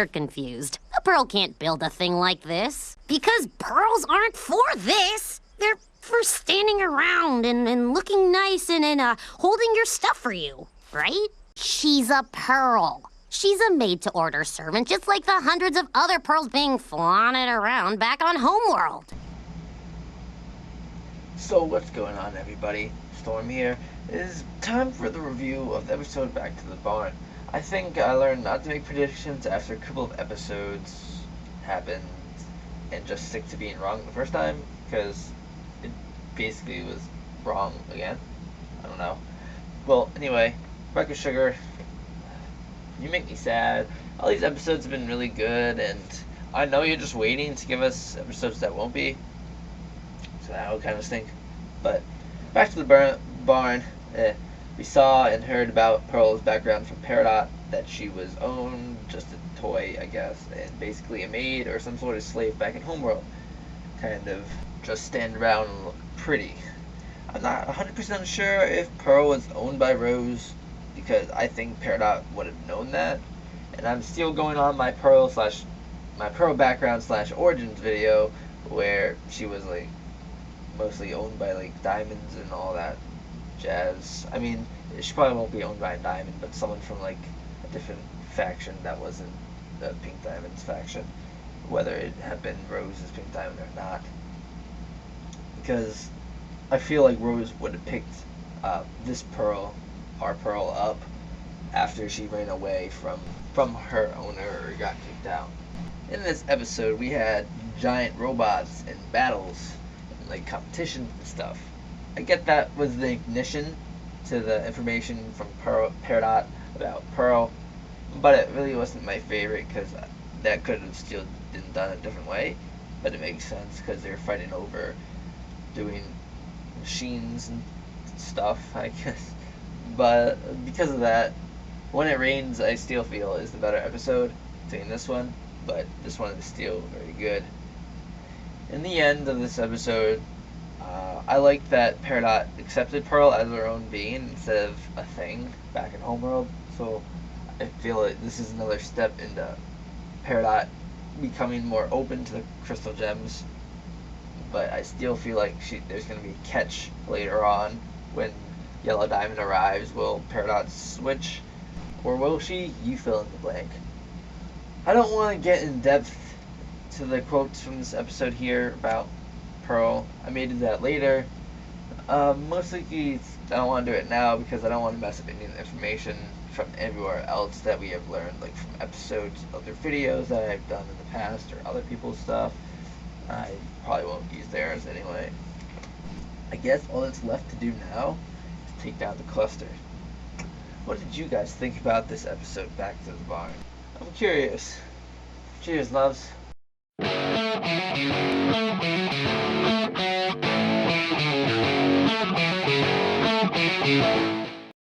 You're confused. A pearl can't build a thing like this. Because pearls aren't for this. They're for standing around and looking nice and holding your stuff for you, right? She's a pearl. She's a made-to-order servant, just like the hundreds of other pearls being flaunted around back on Homeworld. So what's going on, everybody? Storm here. It is time for the review of the episode Back to the Barn. I think I learned not to make predictions after a couple of episodes happened and just stick to being wrong the first time, because it basically was wrong again. I don't know. Well, anyway, Rebecca Sugar, you make me sad. All these episodes have been really good, and I know you're just waiting to give us episodes that won't be. So that would kind of stink. But back to the barn. We saw and heard about Pearl's background from Peridot, that she was owned, just a toy, I guess, and basically a maid or some sort of slave back in Homeworld. Kind of just stand around and look pretty. I'm not 100% sure if Pearl was owned by Rose, because I think Peridot would have known that. And I'm still going on my Pearl background / origins video, where she was like mostly owned by like diamonds and all that jazz. I mean, she probably won't be owned by a diamond, but someone from like a different faction that wasn't the Pink Diamonds faction, whether it had been Rose's Pink Diamond or not. Because I feel like Rose would have picked this Pearl, our Pearl, up after she ran away from her owner or got kicked out. In this episode, we had giant robots and battles and like competition and stuff. I get that was the ignition to the information from Peridot about Pearl, but it really wasn't my favorite, because that could have still been done a different way. But it makes sense because they're fighting over doing machines and stuff, I guess. But because of that, When It Rains, I still feel is the better episode between this one, but this one is still very good. In the end of this episode, I like that Peridot accepted Pearl as her own being instead of a thing back in Homeworld. So I feel like this is another step into Peridot becoming more open to the crystal gems. But I still feel like there's going to be a catch later on when Yellow Diamond arrives. Will Peridot switch, or will she? You fill in the blank. I don't want to get in depth to the quotes from this episode here about Pearl. I may do that later. Mostly I don't want to do it now because I don't want to mess up any information from everywhere else that we have learned, like from episodes, other videos that I've done in the past, or other people's stuff. I probably won't use theirs anyway. I guess all that's left to do now is take down the cluster. What did you guys think about this episode, Back to the Barn? I'm curious. Cheers, loves.